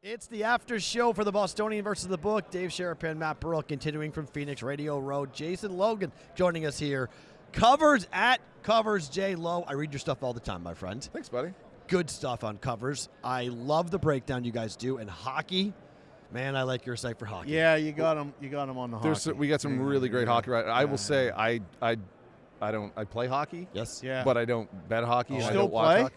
It's the after show for the Bostonian versus the book. Dave Sharapan, Matt Perrault, continuing from Phoenix Radio Road. Jason Logan joining us here. Covers at Covers J Low. I read your stuff all the time, my friend. Thanks, buddy. Good stuff on Covers. I love the breakdown you guys do. And hockey, man, I like your site for hockey. Yeah, you got them. You got them on the hockey. We got some really great hockey. Right, I will say I play hockey. Yes. Yeah. But I don't bet hockey. And I Still don't watch play? hockey.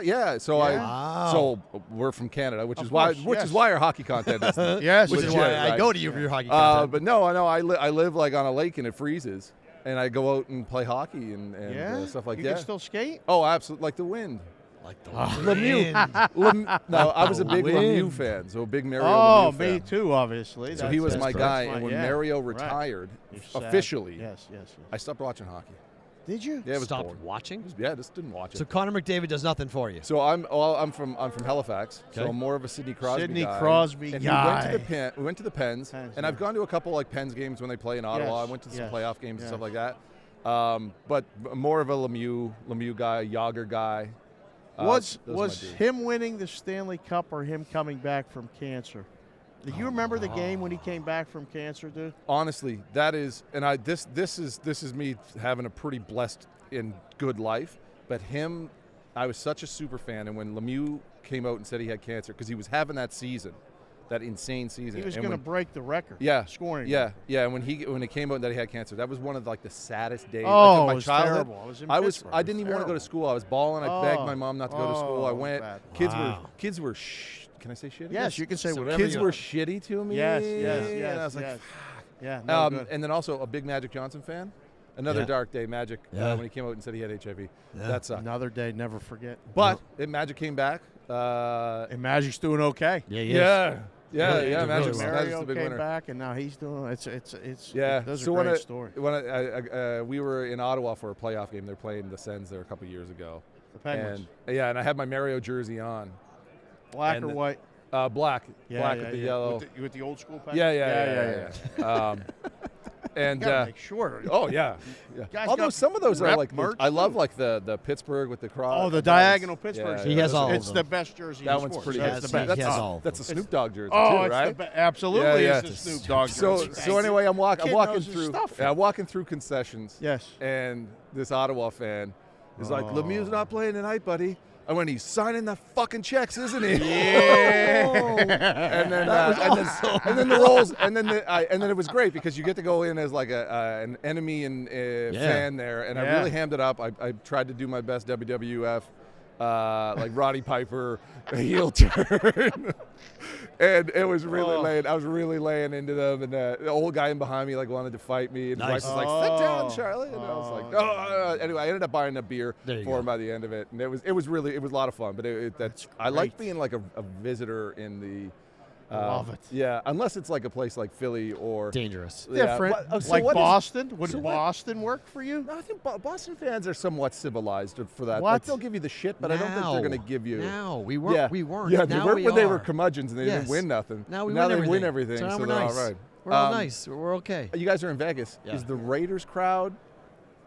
Yeah. So Wow. so we're from Canada, which Of is course, why yes. our hockey content is. Yes. Which is legit, why I right? go to you for your hockey content. But no, I live like on a lake and it freezes, and I go out and play hockey and stuff like you that. You can still skate? Oh, absolutely, like the wind. Like the Lemieux. No, I was a big wind. Lemieux fan, so a big Mario Oh, Lemieux me fan. too, obviously. So he was my guy, and when Mario Right. retired, You're sad. officially, Yes. I stopped watching hockey. Did you? Yeah, it was Stopped boring. watching? Yeah, just didn't watch it. So Connor McDavid does nothing for you. So I'm from Halifax, so Okay. I'm more of a Sidney Crosby Sidney guy. Crosby and guy. we went to the Pens, Pens, and yeah. I've gone to a couple like Pens games when they play in Ottawa. Yes, I went to some yes, playoff games and yes. stuff like that. But more of a Lemieux guy, Yager guy. Was those are my dudes. him winning the Stanley Cup or him coming back from cancer? Do you remember the game when he came back from cancer, dude? Honestly, that is, and this is me having a pretty blessed and good life. But him, I was such a super fan, and when Lemieux came out and said he had cancer, because he was having that season, that insane season, He was and going to when- break the record. Yeah, Scoring. Yeah. And when it came out that he had cancer, that was one of like the saddest days. Oh, like, of my it was childhood. terrible. It was in I Pittsburgh. didn't even want to go to school. I was bawling. I begged my mom not to go to school. I went. bad. Wow. Kids were. Can I say shitty? Yes, you can say So whatever. Kids you were want. shitty to me. Yes. And I was like, yes. Yeah. No good. and then also a big Magic Johnson fan. Another Yeah. dark day, Magic, Yeah. when he came out and said he had HIV. Yeah. That sucked. Another day, never forget. But Magic came back. And Magic's doing okay. Yeah, Yeah. Really, Magic's, really Magic's Mario the big came winner. back, and now he's doing. It's. Yeah, Those so are great stories. when we were in Ottawa for a playoff game, they're playing the Sens there a couple years ago. The Penguins. And I had my Mario jersey on, Black and or white? black, Yeah, black yeah, with the yeah. yellow. With the old school Penguins? Yeah. And Gotta make sure. oh yeah. Guys Although got some of those are rep like merch, I love too. like the Pittsburgh with the cross. Oh, the diagonal Pittsburgh. Yeah, He has all of It's them. the best jersey. That in one's sports. pretty That's good. the best. He has all of That's a them. Snoop Dogg jersey Oh, too, it's right? absolutely. Yeah. It's the Snoop Dogg jersey. So anyway, I'm Kid walking knows his through. stuff. Yeah, I'm walking through concessions. Yes. And this Ottawa fan is like, Oh. Lemieux's not playing tonight, buddy. And when he's signing the fucking checks, isn't he? Yeah. and then the rolls, and then it was great because you get to go in as like an enemy and fan there, and I Yeah. really hammed it up. I tried to do my best WWF, like Roddy Piper heel turn, and it was really laying. I was really laying into them, and the old guy in behind me like wanted to fight me, and Nice. Bryce was like, "Sit down, Charlie," and I was like, "Oh." Anyway, I ended up buying a beer There you for go. him by the end of it, and it was a lot of fun. But I like being like a visitor in the. Love it. Yeah, unless it's like a place like Philly or Dangerous. Yeah, Different. what- so like what is- Boston. Would so what- Boston work for you? No, I think Boston fans are somewhat civilized for that. What? Like they'll give you the shit, but I don't think they're going to give you. No, we weren't. Yeah, We weren't. Yeah, they now were we when they are. were curmudgeons and they didn't Yes. win nothing. Now we now win they everything. win everything, So now we're they're nice. all right. We're all nice. We're okay. You guys are in Vegas. Yeah. Is the Raiders crowd?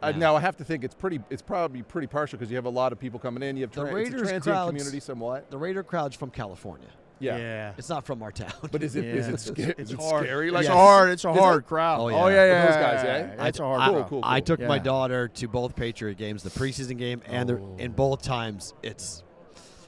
Yeah. Now I have to think it's probably pretty partial because you have a lot of people coming in. You have The it's a Raiders transient crowds- community somewhat. The Raider crowd's from California. Yeah. It's not from our town. But is it Yeah. scary? It's Is it hard. scary? It's Like hard. It's a Is hard it? crowd. Oh, yeah. Oh yeah. Those guys, eh? It's a hard. Cool. I took my Yeah. daughter to both Patriot games, the preseason game, and in both times, it's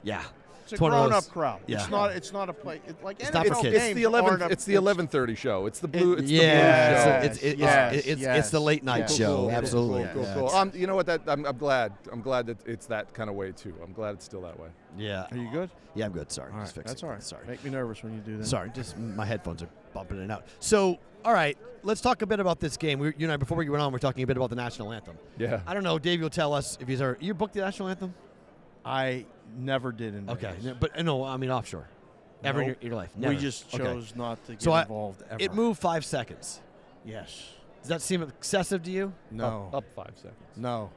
It's a one of grown-up those- crowd. yeah. It's not a play. Like It's NFL not for kids. It's games the 11. aren't a- It's the 11:30 show. It's the blue. It's the yeah, blue show. it's the late night Yes. show. Cool. Absolutely. Cool. Yeah, You know what? I'm glad. I'm glad that it's that kind of way too. I'm glad it's still that way. Yeah. Are you good? Yeah, I'm good. Sorry. All right. Just fixing That's it. all right. Sorry. Make me nervous when you do that. Sorry, just my headphones are bumping in and out. So, all right, let's talk a bit about this game. You and I, before we went on, we're talking a bit about the national anthem. Yeah. I don't know. Dave, you'll tell us if you booked the national anthem. I never did in Okay, Vegas. but no, I mean offshore. Ever in Nope. your life? We Never. just Okay. chose not to get So involved ever. It moved 5 seconds. Yes. Does that seem excessive to you? No. Up 5 seconds. No.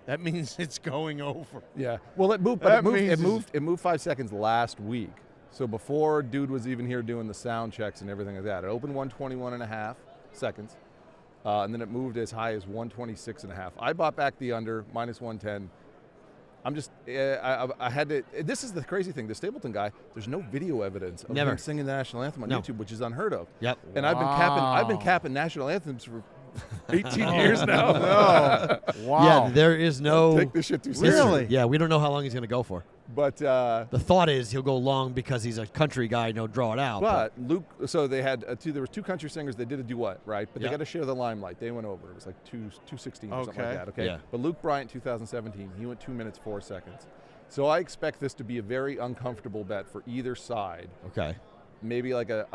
That means it's going over. Yeah. Well, it moved. That But means it moved 5 seconds last week. So before dude was even here doing the sound checks and everything like that, it opened 121.5 seconds, and then it moved as high as 126.5. I bought back the under -110. I'm just, I had to. This is the crazy thing. The Stapleton guy, there's no video evidence of him singing the national anthem on YouTube, which is unheard of. Yep. And I've been capping national anthms for 18 years now. No. Wow. Yeah, there is no. Take this shit too seriously. Really? Yeah, we don't know how long he's going to go for. But the thought is he'll go long because he's a country guy and he'll draw it out. But Luke, so they had there was 2 country singers. They did a duet, right? But Yep. they got to share the limelight. They went over. It was like 2:16 or something like that. Okay. Yeah. But Luke Bryant, 2017, he went 2 minutes 4 seconds. So I expect this to be a very uncomfortable bet for either side. Okay. Maybe like a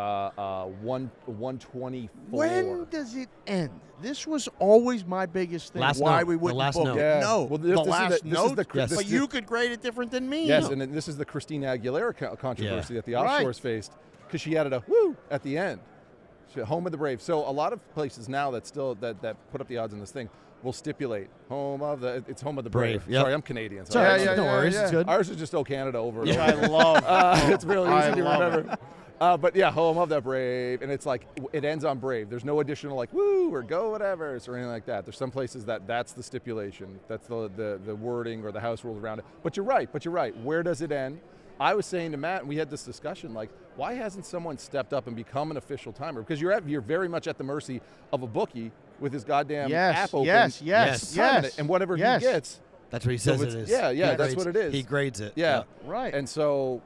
124. When does it end? This was always my biggest thing. Last why note. we The wouldn't last book note. it. Yeah. No. Well, the this is last this is note. the- Yes. this But is- you could grade it different than me. Yes, and then this is the Christina Aguilera controversy that the offshores Right. faced because she added a woo at the end. Home of the brave. So a lot of places now that still that put up the odds in this thing will stipulate it's home of the brave. Brave, yep. Sorry, I'm Canadian. So Sorry, yeah, no yeah, worries. yeah. It's good. Ours is just "Oh Canada" over and Which over. I love. It's really I easy to love remember. But yeah, home of the brave, and it's like it ends on brave. There's no additional like woo or go whatever or anything like that. There's some places that's the stipulation. That's the wording or the house rules around it. But you're right. Where does it end? I was saying to Matt, and we had this discussion, like, why hasn't someone stepped up and become an official timer? Because you're very much at the mercy of a bookie with his goddamn app open. Yes. timing it, and whatever he gets. That's what he says So it is. yeah, He that's grades- what it is. He grades it. Yeah. Right. And so,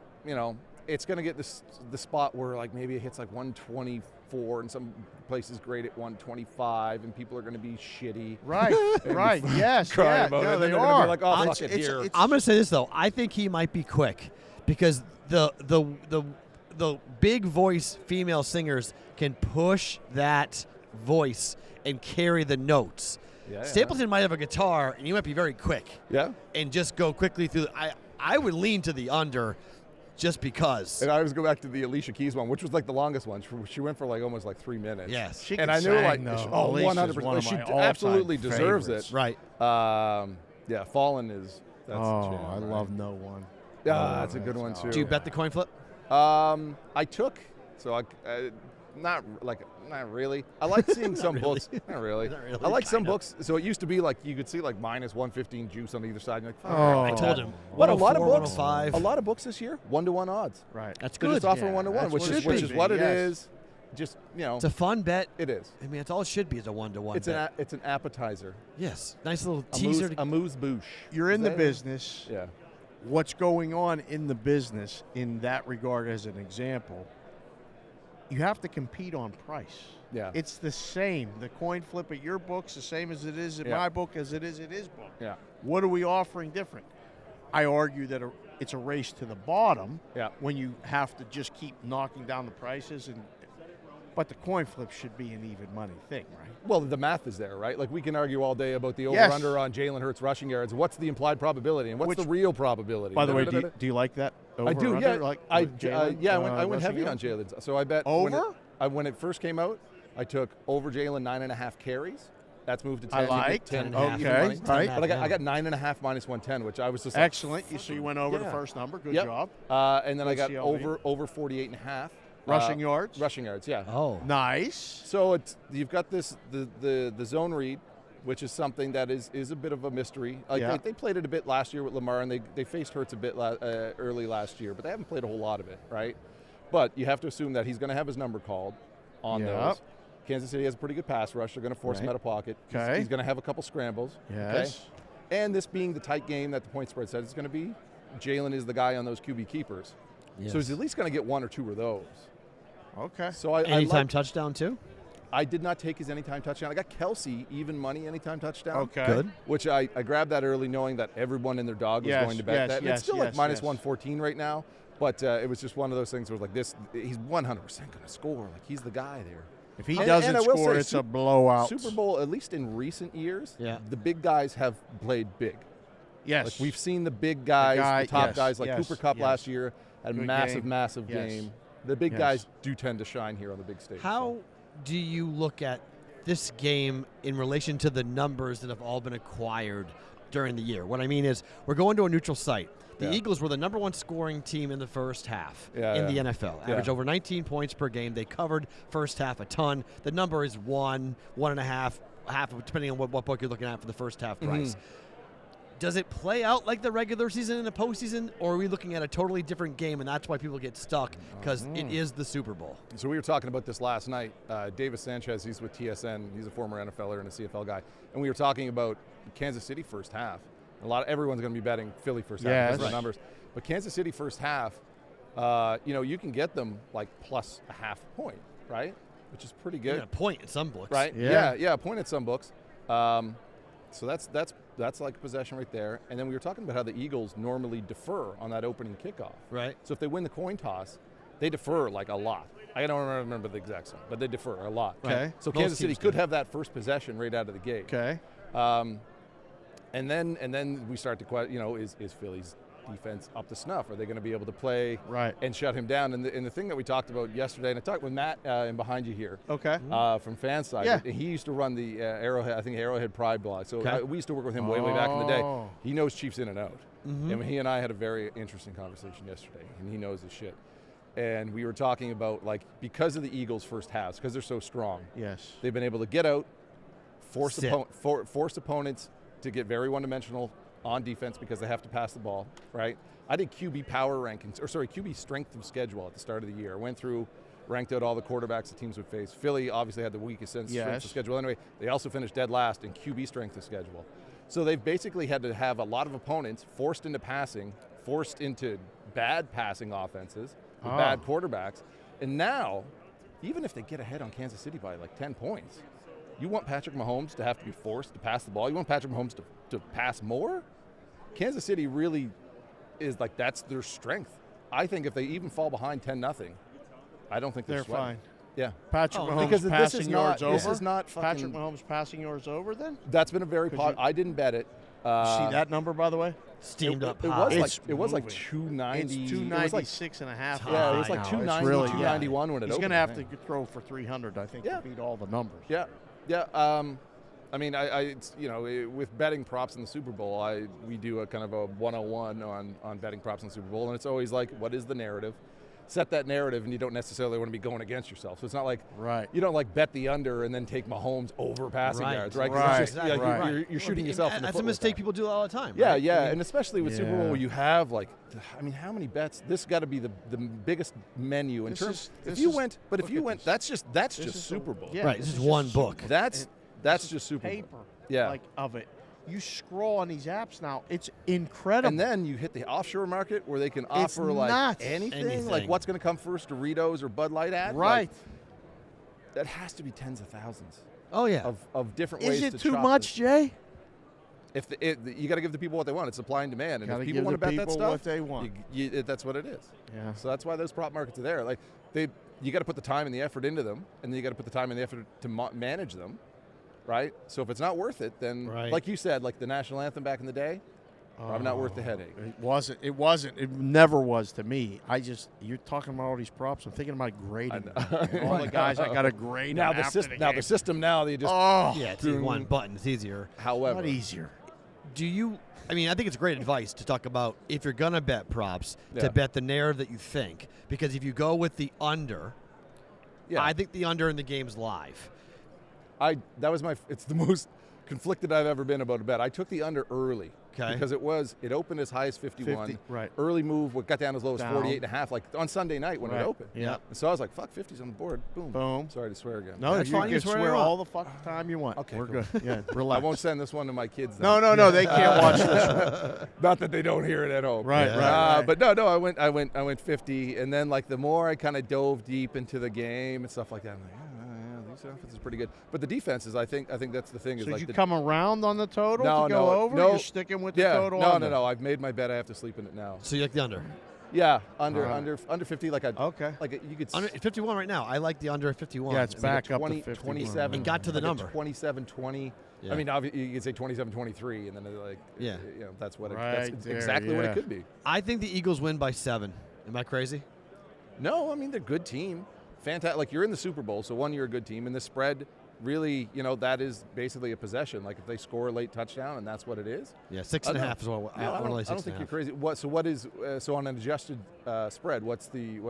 it's going to get the spot where like maybe it hits like 124 and some places grade it 125 and people are going to be shitty. Right. Right. Yes. Crying Yeah. about it. No, And they they're gonna are. be like, oh, It's- fuck it, it's- here. it's- I'm going to say this though. I think he might be quick because the big voice female singers can push that voice and carry the notes. Yeah. Stapleton might have a guitar and he might be very quick Yeah. and just go quickly through. I would lean to the under just because. And I always go back to the Alicia Keys one, which was like the longest one. She went for like almost like 3 minutes. Yes. She And can I knew sing, like, though. oh, Alicia's 100%. one of She my all-time absolutely deserves favorites. it. Right. Yeah, Fallen is. That's a Oh, jam, I right? love No One. Yeah, Oh, that's a good one too. Do you bet the coin flip? I took, so not really. I like seeing some really. books. Not really. Not really, I like some kinda. books. So it used to be like you could see like minus 115 juice on either side. And you're like, fuck, Oh. I told him. But a lot of 104, books, 105. a lot of books this year, 1-to-1 odds. Right. That's They're good. just offering Yeah, 1-to-1, that's which what is it which should is be, what it yes. is. Just It's a fun bet. it is. I mean, it's all it should be is a 1-to-1 It's bet. an appetizer. Yes. Nice little teaser. A moose bouche. You're Is in the that it? business. Yeah. What's going on in the business in that regard as an example, you have to compete on price. Yeah. It's the same. The coin flip at your book's the same as it is at Yeah. my book as it is at his book. Yeah. What are we offering different? I argue that it's a race to the bottom Yeah. when you have to just keep knocking down the prices. But the coin flip should be an even money thing, right? Well, the math is there, right? Like we can argue all day about the Yes. over/under on Jalen Hurts rushing yards. What's the implied probability, and what's Which- the real probability? By the way, do you like that? I do. Over, Yeah, under, like I with Jalen, I went rushing heavy on yards? Jalen. So I bet Over? when it first came out, I took over Jalen 9.5 carries. That's moved to 10. I You get like. 10 10 even Okay, money. right. But I got 9.5 minus 110, which I was just like, Excellent. So you went over the Yeah. first number. Good Yep. job. and then I Good got CLV. over 48.5 Rushing yards. Rushing yards, yeah. Oh. Nice. So you've got this the zone read, which is something that is a bit of a mystery. Like Yeah. they played it a bit last year with Lamar, and they faced Hurts a bit early last year, but they haven't played a whole lot of it, right? But you have to assume that he's going to have his number called on Yep. those. Kansas City has a pretty good pass rush. They're going to force him Right. out of pocket. Okay. He's going to have a couple scrambles. Yes. Okay? And this being the tight game that the point spread said it's going to be, Jalen is the guy on those QB keepers. Yes. So he's at least going to get one or two of those. Okay. So I Anytime like- touchdown too? I did not take his anytime touchdown. I got Kelsey even money anytime touchdown. Okay. Good. Which I grabbed that early knowing that everyone and their dog was Yes, going to bet yes, that. And yes, it's still yes, like minus yes. 114 right now. But it was just one of those things where like this, he's 100% going to score. Like he's the guy there. If he And- doesn't and I will score, say it's a blowout. Super Bowl, at least in recent years, Yeah. the big guys have played big. Yes. Like we've seen the big guys, the, top yes, guys like yes, Cooper Kupp yes. last year, had a Good massive, game. massive Yes. game. The big Yes. guys do tend to shine here on the big stage. How do you look at this game in relation to the numbers that have all been acquired during the year? What I mean is we're going to a neutral site. The Yeah. Eagles were the number one scoring team in the first half Yeah, in yeah. the NFL. Yeah. Average over 19 points per game. They covered first half a ton. The number is 1.5, half, depending on what book you're looking at for the first half price. Does it play out like the regular season in the postseason, or are we looking at a totally different game, and that's why people get stuck because it is the Super Bowl? So we were talking about this last night. Davis Sanchez, he's with TSN. He's a former NFLer and a CFL guy. And we were talking about Kansas City first half. Everyone's going to be betting Philly first half because of the numbers. But Kansas City first half, you can get them like plus a half point, right? Which is pretty good. Yeah, a point in some books. Right? Yeah. Yeah, a point in some books. So that's like possession right there. And then we were talking about how the Eagles normally defer on that opening kickoff. Right. So if they win the coin toss, they defer like a lot. I don't remember the exact sum, but they defer a lot. Okay. So Most Kansas City teams could do. have that first possession right out of the gate. Okay. And then we start to question, is Philly's defense up to snuff? Are they going to be able to play Right. and shut him down? And the thing that we talked about yesterday, and I talked with Matt in behind you here, Okay. from Fanside. Yeah. He used to run the Arrowhead Pride blog. So Okay. we used to work with him way back in the day. Oh. He knows Chiefs in and out. And he and I had a very interesting conversation yesterday, and he knows his shit. And we were talking about, like, because of the Eagles' first halves, because they're so strong, Yes. they've been able to get out, force Sit. opponents to get very one-dimensional on defense because they have to pass the ball, right? I did QB QB strength of schedule at the start of the year. Went through, ranked out all the quarterbacks the teams would face. Philly obviously had the weakest strength Yes. of schedule anyway. They also finished dead last in QB strength of schedule. So they've basically had to have a lot of opponents forced into passing, forced into bad passing offenses with bad quarterbacks. And now, even if they get ahead on Kansas City by like 10 points, you want Patrick Mahomes to have to be forced to pass the ball? You want Patrick Mahomes to pass more? Kansas City really is like, that's their strength. I think if they even fall behind 10-0, I don't think They're sweating. fine. Yeah. Patrick Mahomes because this passing is yards not, over. This is not fucking, Patrick Mahomes passing yards over then? that's been a very Could I didn't bet it. See that number, by the way? Steamed up It high. was like moving. 290. It's It was like 296 and a half. Yeah, it was I like know, 290, it's really, 291 when it He's opened. going to have I to think. throw for 300, I think, Yeah. to beat all the numbers. Yeah. I mean, it's, with betting props in the Super Bowl, we do a kind of a 101 on betting props in the Super Bowl, and it's always like, what is the narrative? Set that narrative, and you don't necessarily want to be going against yourself. So it's not like you don't like bet the under and then take Mahomes over passing yards, right? 'Cause Right. it's just, Right. you're shooting yourself in the That's foot a with mistake that. people do all the time. Yeah, right? yeah, and especially with Super Bowl Yeah. where you have like, I mean, how many bets? This got to be the biggest menu in terms. If you went, that's just Super Bowl. Yeah, Right, this is one book. That's just Super Bowl. paper. Yeah. Like of it. You scroll on these apps now. It's incredible. And then you hit the offshore market where they can It's offer like nuts. anything, like what's going to come first, Doritos or Bud Light ad. Right. Like, that has to be tens of thousands Oh, yeah. of different ways Is to it too chop much, this. Jay? You got to give the people what they want. It's supply and demand. And Gotta if give people want to the bet that people stuff, what they want. that's what it is. Yeah. So that's why those prop markets are there. Like you got to put the time and the effort into them, and then you got to put the time and the effort to manage them, right? So if it's not worth it, then like you said, like the national anthem back in the day, probably not worth the headache. It wasn't. It never was to me. You're talking about all these props. I'm thinking about grading. All the guys I got to grade. Now them the after system. the Now game. the system. Now they just. Yeah, it's one button. It's easier. However, Not easier. Do you? I mean, I think it's great advice to talk about if you're gonna bet props Yeah. to bet the narrative that you think, because if you go with the under, I think the under in the game's live. It's the most conflicted I've ever been about a bet. I took the under early. Okay. Because it opened as high as 51. 50, right. Early move, got down as low as Down. 48.5, like on Sunday night when it opened. Yeah. And so I was like, fuck, 50's on the board. Boom. Boom. Sorry to swear again. No, That's you fine. You can swear swear you want. all the fucking time you want. Okay, We're cool. good. Yeah, I relax. won't send this one to my kids. Then. No, they can't watch this one. Not that they don't hear it at home. Right, right. But no, I went 50, and then like the more I kind of dove deep into the game and stuff like that, I'm like, this offense is pretty good. But the defenses, I think that's the thing. So is like you the, come around on the total No, to go no, over? no. You're sticking with the yeah, total? no, under? no. I've made my bet. I have to sleep in it now. So you like the under? Yeah, under All right. under 50, like a Okay. like you could. Under 51 right now. I like the under 51. Yeah, it's Like back up 20, to 51. 27. And got to the like a number. 27-20. Yeah. I mean, obviously you could say 27-23, and then like Yeah. that's what Right that's there, exactly what yeah. it could be. I think the Eagles win by 7. Am I crazy? No, I mean they're a good team. Fantastic. Like you're in the Super Bowl, so one, you're a good team, and the spread really, that is basically a possession. Like if they score a late touchdown, and that's what it is. Yeah, 6.5 is what No, I I don't think you're crazy. What is so on an adjusted spread? What's the?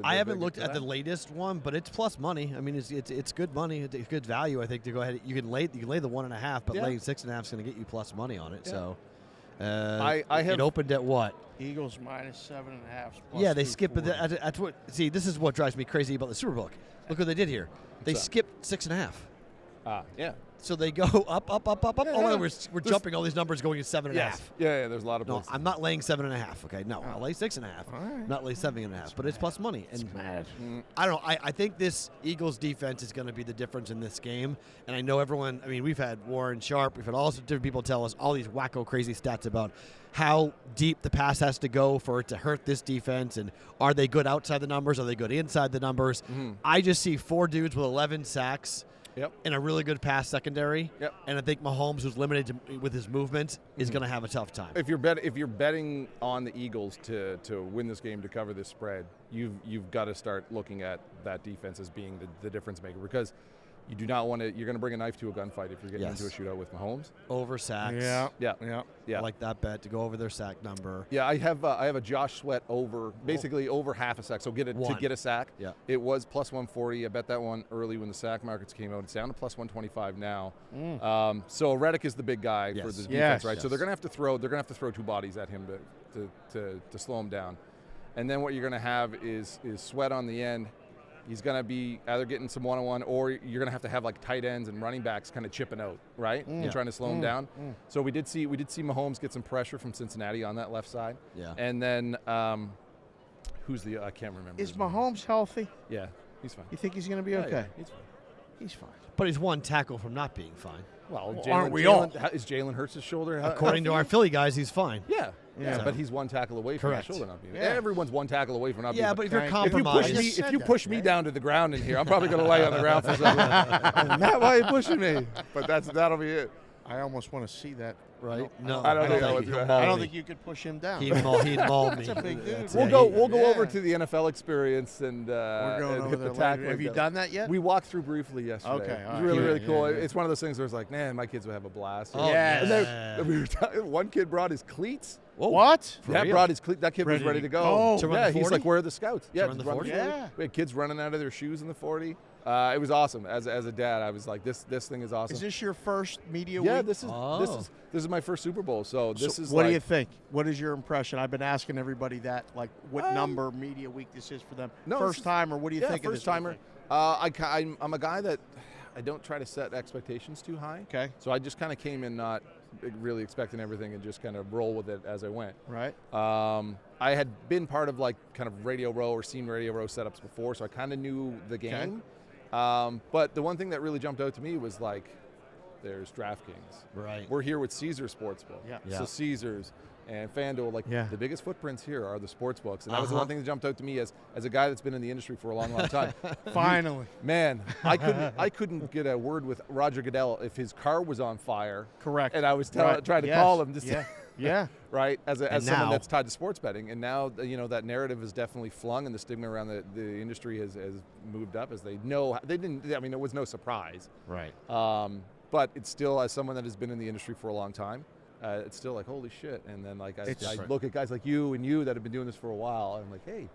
I haven't big looked for at the that? latest one, but it's plus money. I mean, it's good money. It's good value. I think to go ahead. You can lay the 1.5, but Yeah. laying 6.5 is going to get you plus money on it. Yeah. So, I have It opened at what? Eagles -7.5. Yeah, they skip it. That's what. See, this is what drives me crazy about the Superbook. Look what they did here. They that? skipped 6.5. yeah. So they go up. Yeah, Oh, yeah. we're jumping all these numbers going to 7.5. Yeah, there's a lot of No, places. I'm not laying 7.5. Okay, no, I'll lay 6.5. All right. Not lay 7.5. But it's plus money. And Mad. I don't know. I think this Eagles defense is going to be the difference in this game. And I know everyone. I mean, we've had Warren Sharp. We've had all sorts of different people tell us all these wacko crazy stats about how deep the pass has to go for it to hurt this defense. And are they good outside the numbers? Are they good inside the numbers? I just see 4 dudes with 11 sacks. Yep. And a really good pass secondary. Yep. And I think Mahomes, who's limited with his movement, is going to have a tough time. If you're betting on the Eagles to win this game, to cover this spread, you've got to start looking at that defense as being the difference maker, because you do not want to. You're going to bring a knife to a gunfight if you're getting into a shootout with Mahomes. Over sacks. Yeah. I like that bet to go over their sack number. Yeah, I have a Josh Sweat over, basically over half a sack. So to get a sack. Yeah. It was plus 140. I bet that one early when the sack markets came out. It's down to plus 125 now. So Reddick is the big guy for the defense, right? Yes. So they're gonna have to throw. They're gonna have to throw 2 bodies at him to slow him down. And then what you're gonna have is Sweat on the end. He's going to be either getting some one-on-one, or you're going to have like tight ends and running backs kind of chipping out, right? And trying to slow him down. So we did see Mahomes get some pressure from Cincinnati on that left side. Yeah. And then who's the I can't remember. Is his name. Mahomes healthy? Yeah, he's fine. You think he's going to be Yeah, okay? yeah, he's fine. He's fine. But he's one tackle from not being fine. Well, aren't we all? Is Jalen Hurts' shoulder? According to our Philly guys, he's fine. Yeah. Yeah. But he's one tackle away from Correct. that shoulder not being. Yeah. Everyone's one tackle away from not being. Yeah, but if you're If you compromised, If you push me down to the ground in here, I'm probably going to lay on the ground for something. Matt, why are you pushing me? But that'll be it. I almost want to see that. right? No, I don't think that would he'll be right. maul I don't me. think you could push him down. He'd maul me. That's a big dude. That's We'll it. go Yeah. over to the NFL experience and We're going and over hit there the later. tackle. Have you done that yet? We walked through briefly yesterday. Okay, It all was right. really, Yeah, really cool. yeah, yeah. It's one of those things where it's like, man, my kids would have a blast. Oh, Yes. And then we were one kid brought his cleats. What? For Yeah, real? brought his cleats. That kid was Ready ready to to go. go. To run Yeah, the he's 40? like, where are the scouts? Yeah, run the to 40? Yeah. We had kids running out of their shoes in the 40. It was awesome. As a dad, I was like, this thing is awesome. Is this your first media Yeah, week? this is my first Super Bowl. So this is What do like, you think? What is your impression? I've been asking everybody that, like, what number media week this is for them. No, First time, or what do you think of this? first timer. I'm a guy that I don't try to set expectations too high. Okay. So I just kind of came in not really expecting everything and just kind of roll with it as I went. Right. I had been part of like kind of Radio Row or seen Radio Row setups before, so I kind of knew the game. But the one thing that really jumped out to me was like, there's DraftKings. Right. We're here with Caesars Sportsbook. Yeah. Yeah. So Caesars and FanDuel, like the biggest footprints here are the sports books. And that was the one thing that jumped out to me as a guy that's been in the industry for a long, long time. Finally. Man, I couldn't get a word with Roger Goodell if his car was on fire. Correct. And I was Right. trying to Yes. call him to Yeah. say, Yeah. right, as And someone now- that's tied to sports betting. And now, that narrative is definitely flung, and the stigma around the industry has moved up as they know. It was no surprise. Right. But it's still, as someone that has been in the industry for a long time, it's still like, holy shit. And then like I different. look at guys like you and you that have been doing this for a while, and I'm like, hey,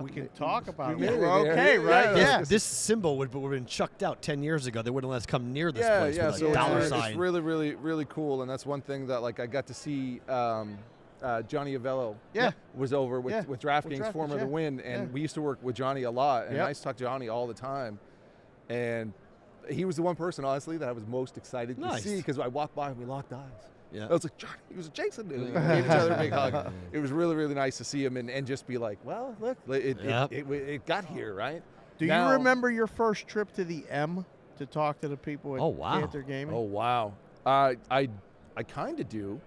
We can talk about we it. made We're it there. okay, right? Yeah. This symbol would have been chucked out 10 years ago. They wouldn't let us come near this Yeah, place yeah. with So a dollar it's sign. really, really, really cool, and that's one thing that like I got to see. Johnny Avello was over with DraftKings, DraftKings, former The Win, and Yeah. we used to work with Johnny a lot, and Yep. I used to talk to Johnny all the time, and he was the one person, honestly, that I was most excited to Nice. see because I walked by and we locked eyes. Yeah. I was like, Johnny, he was a Jason. And we gave each other a big hug. It was really, really nice to see him and just be like, well, look, it got here, right? Do Now- you remember your first trip to the M to talk to the people at Oh, wow. Panther Gaming? Oh, wow. I kind of do.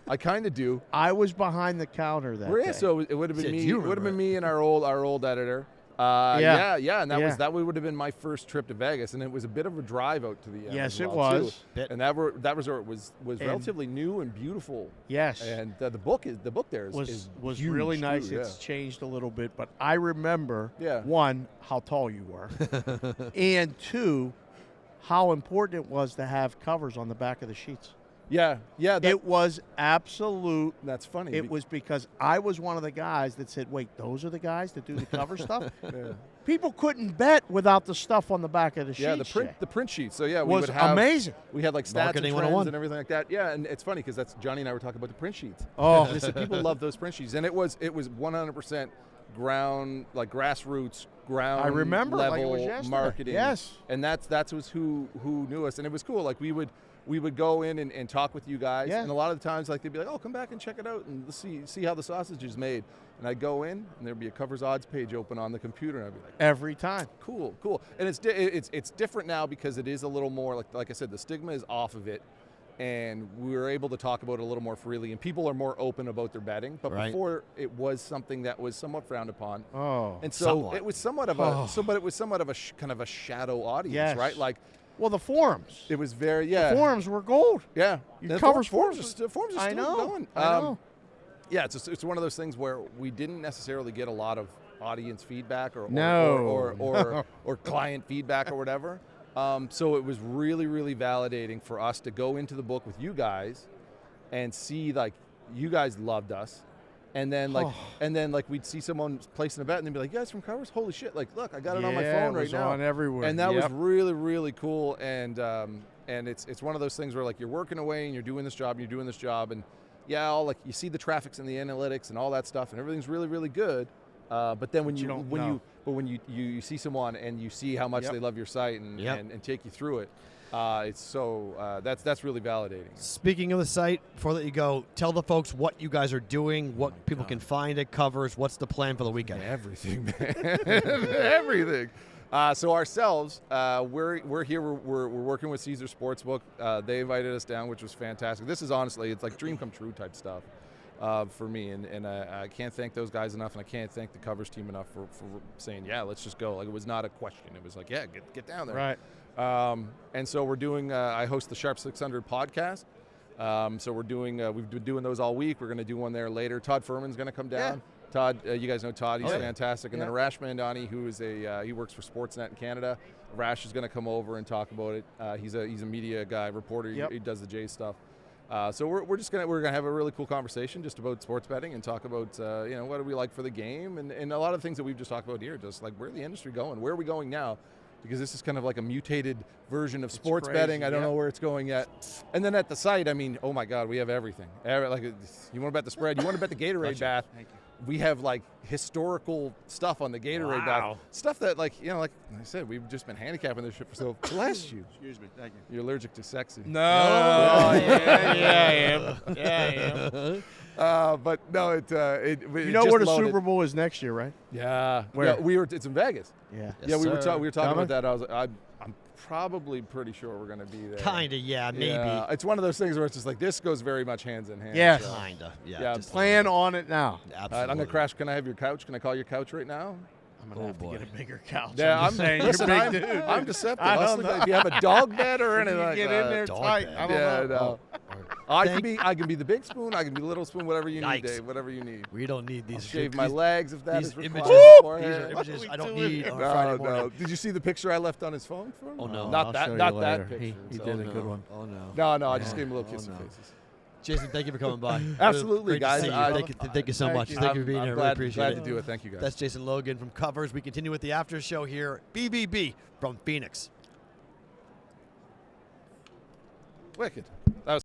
I kind of do. I was behind the counter that day. So it would have been Shit, me. you It would have been remember me and our old editor. Yeah. And that would have been my first trip to Vegas, and it was a bit of a drive out to the end. Yes, as it well, too. was. Bit. And that resort was relatively new and beautiful. Yes. And the book there is was huge, really too, nice. yeah. It's changed a little bit, but I remember Yeah. one, how tall you were, and two, how important it was to have covers on the back of the sheets. Yeah. It was absolute. That's funny. It was because I was one of the guys that said, wait, those are the guys that do the cover stuff? Yeah. People couldn't bet without the stuff on the back of the sheet. Yeah, the print sheet. So yeah, we was would have amazing. We had like stats and Marketing trends 101. and everything like that. Yeah, and it's funny because that's Johnny and I were talking about the print sheets. Oh, They said people love those print sheets, and it was 100% ground, like grassroots, ground I remember level like it was yesterday. marketing. Yes. And that was who knew us, and it was cool. Like we would go in and talk with you guys, Yeah. and a lot of the times like they'd be like, oh, come back and check it out and let's see how the sausage is made. And I'd go in and there'd be a Covers odds page open on the computer, and I'd be like, every time. cool. And it's different now because it is a little more like I said, the stigma is off of it, and we're able to talk about it a little more freely, and people are more open about their betting. But Right. before, it was something that was somewhat frowned upon. Oh. And so it was somewhat of a but it was somewhat of a kind of a shadow audience, Yes. right? Like Well, the forums. it was very The forums were gold. yeah. Your The Covers forums forums are still I know. going. I know. Yeah, it's one of those things where we didn't necessarily get a lot of audience feedback or No. or client feedback or whatever. So it was really, really validating for us to go into the book with you guys and see like you guys loved us. And then like we'd see someone placing a bet and they'd be like, "You guys from Covers? Holy shit, like look, I got it on my phone right now." on everywhere. And that was Yep. really, really cool. And it's one of those things where like you're working away and you're doing this job and yeah, like you see the traffics and the analytics and all that stuff and everything's really, really good. But then when you see someone and you see how much Yep. they love your site and take you through it, it's so that's really validating. Speaking of the site, before I let you go, tell the folks what you guys are doing, what people can find at Covers, what's the plan for the weekend? Everything, man. Everything. So ourselves, we're here. We're working with Caesar Sportsbook. They invited us down, which was fantastic. This is honestly, it's like dream come true type stuff for me, and I can't thank those guys enough, and I can't thank the Covers team enough for saying, yeah, let's just go. Like it was not a question. It was like, yeah, get down there. Right. And so we're doing. I host the Sharp 600 podcast. So we're doing. We've been doing those all week. We're going to do one there later. Todd Furman's going to come down. Yeah. Todd, you guys know Todd. He's fantastic. And Yeah. then Arash Mandani, who is he works for Sportsnet in Canada. Arash is going to come over and talk about it. He's a media guy, reporter. Yep. He does the Jays stuff. So we're gonna have a really cool conversation just about sports betting and talk about what do we like for the game and a lot of things that we've just talked about here. Just like where's the industry going? Where are we going now? Because this is kind of like a mutated version of sports crazy, betting. I don't yeah. know where it's going yet. And then at the site, I mean, oh my God, we have everything. Like you want to bet the spread? You want to bet the Gatorade bath? Thank you. We have like historical stuff on the Gatorade bath. Stuff that like I said, we've just been handicapping this shit for so. Bless you. Excuse me. Thank you. You're allergic to sexy. No. Yeah, I am. But no, You know where the Super Bowl is next year, right? Yeah. Where? Yeah, it's in Vegas. Yeah. Yeah, we were talking Coming? about that. I was like, I'm probably pretty sure we're going to be there. Kinda, yeah, maybe. Yeah. It's one of those things where it's just like this goes very much hands in hand. Yes. so. Kinda, yeah. Yeah, just Plan on it now. absolutely. I'm gonna crash. Can I have your couch? Can I call your couch right now? I'm gonna have boy. to get a bigger couch. Yeah, I'm just saying, listen, you're a big dude. I'm deceptive. I I was don't thinking know. if you have a dog bed or anything You like get that. in there dog tight. bed. I don't Yeah, know. no. I can be the big spoon. I can be the little spoon. Whatever you need, Yikes. Dave. Whatever you need. We don't need I'll these. shave my these- legs if that these is images. required. These beforehand. are images What I are we don't doing need here? on a Friday morning. No. Did you see the picture I left on his phone for him? Oh, no. Not I'll that. show you Not later. that picture. He so- did a good one. Oh no. No, I just gave him a little kiss in no. faces. Jason, thank you for coming by. Absolutely, Great to guys. see you. Thank you so Thank much. you. Thank you for being I'm here. glad, Really appreciate glad it. to do it. Thank you, guys. That's Jason Logan from Covers. We continue with the after show here. BBB from Phoenix. Wicked.